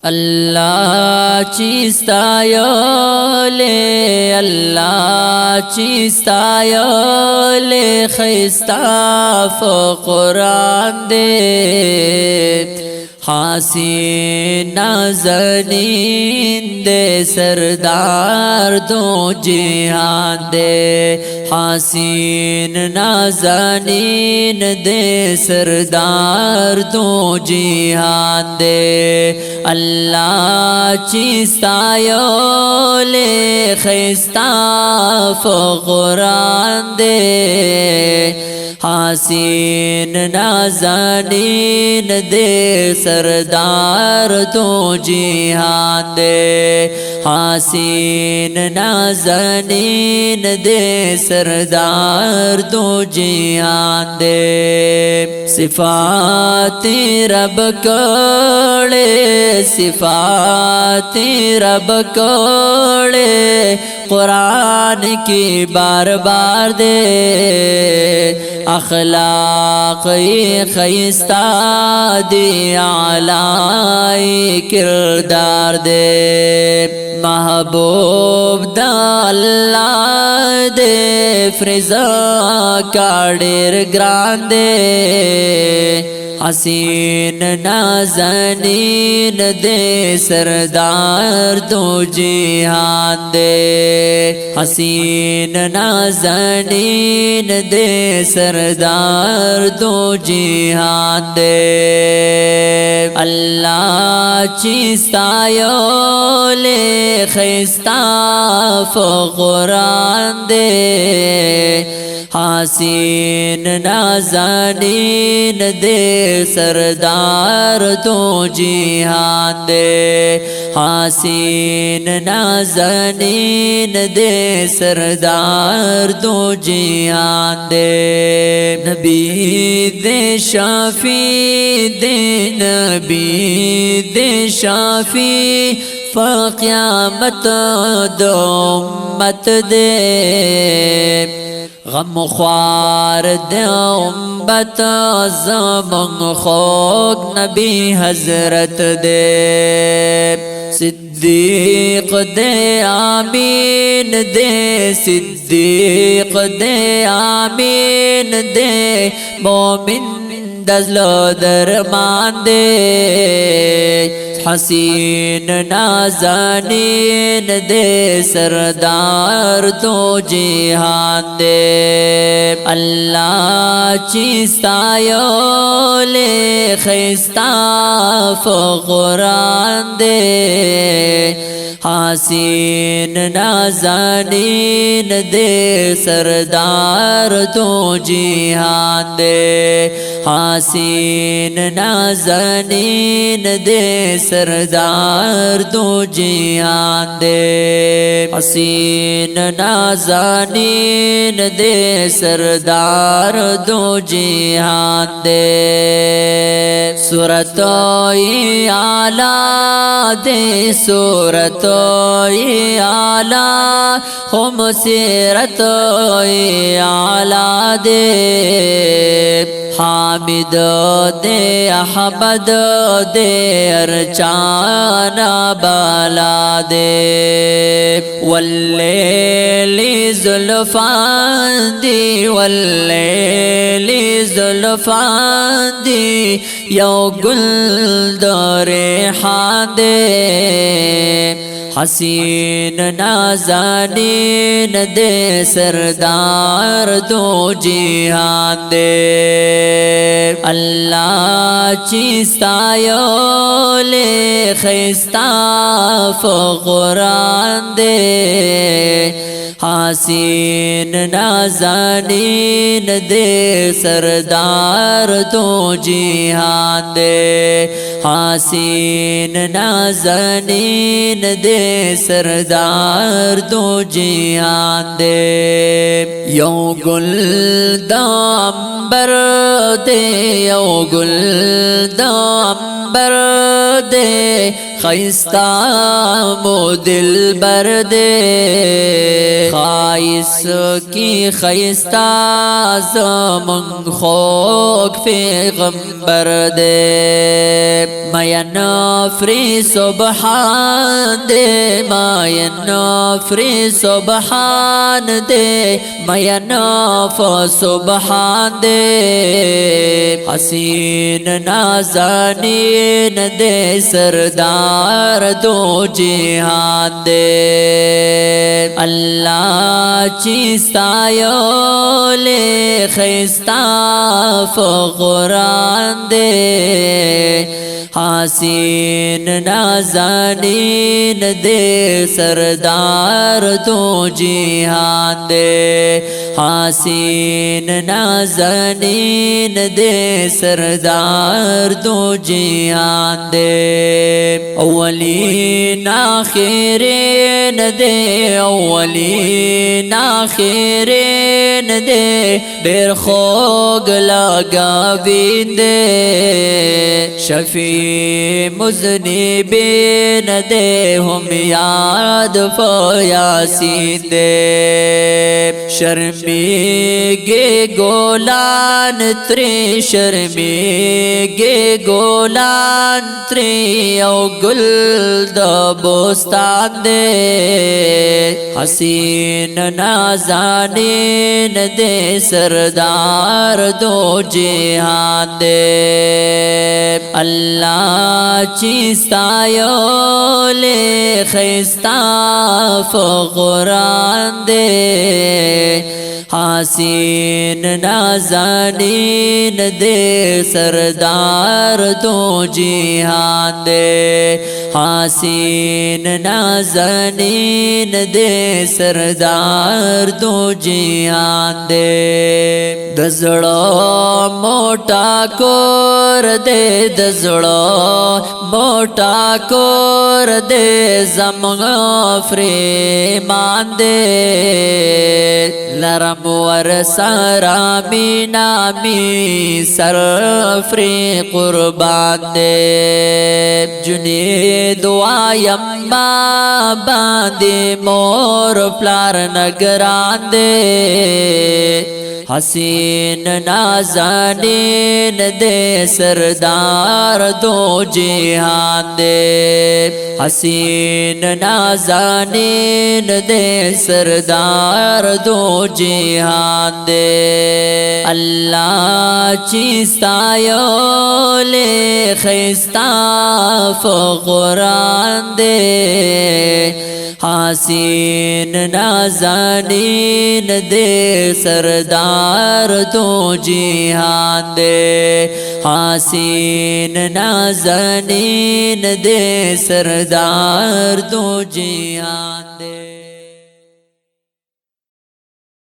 Allah چیستایوله الله چیستایوله خیستاف قرآن دے حسین نازنین دے سردار دو جہان دے حسین نازنین دے سردار دو جہان دے اللہ چیستایوله خیستاف قرآن دے حسین نازنین دے سردار تو جہان دے حسین نازنین دے سردار تو جہان دے صفات رب کوڑے صفات رب کوڑے قرآن کی بار بار دے اخلاق خیستہ دی اعلی کردار دے محبوب دا اللہ دے فرزا کا ڈیر گران دے حسین نازنین دے سردار دو جہان دے حسین نازنین دے سردار دو جہان دے اللہ چیستایوله خیستاف قرآن دے حسین نازنین دے سردار تو جہان دے حسین نازنین دے سردار تو جہان دے نبی دے شافی دے نبی دے شافی فقیامت دو امت دے غم خوار دے امت زمان خوک نبی حضرت دے صدیق دے آمین دے صدیق دے آمین دے مومن دزلو درمان دے حسین نازنین دے سردار تو جہان دے اللہ چیستایوله خیستاف قرآن دے حسین نازنین دے سردار تو جہان دے حسین نازنین دے سردار تو جہان دے حسین نازنین دے سردار دو جہان دے صورتوئی اعلیٰ دے صورتوئی اعلیٰ ہم سیرتوئی اعلیٰ دے حامد دے احمد دے ارچانا بالا دے واللیل زلفان دی واللیل زلفان دی یو گل دو ریحان دے حسین نازنین دے سردار دو جہان دے اللہ چیستایوله خیستاف قرآن دے حسین نازنین دے سردار تو جہان دے حسین نازنین دے سردار تو جہان دے یو گل دامبر دے یو گل دامبر دے خیستا مو دلبر دے خائس کی خیستا زمن خوک پیغمبر دے مین فری سبحان دے مین فری سبحان دے مین سبحان دے حسین نازنین دے سردار دو جہان دے اللہ چیستایو لے خیستا فقران دے حسین نازنین دے سردار دو جہان دے حسین نازنین دے سردار دو جہان دے اولین آخرین دے اولین آخرین دے دیر خوگ لگاوین دے شفیع مذنبین دے ہم یاد فیاسین دے شرمیگے گولان تری شرمیگے گولان تری او گل دا بوستان دے حسین نازنین دے سردار دو جہان دے اللہ چیستایو لے خیستا فقران دے حسین نازنین دے سردار دو جہان دے حسین نازنین دے سردار دو جہان دے دزڑو موٹا کور دے دزڑو موٹا کور دے زمغ فریمان دے لرم ورسارا مینامی سر فری قربان دے جنید وایم ما باندے مور پلار نگران دے حسین نازنین دے سردار دو جہان دے حسین نازنین دے سردار دو جہان دے اللہ چیستایو لے خیستا فقران دے حسین نازنین دے سردار دو جہان دے حسین نازنین دے سردار دو جہان دے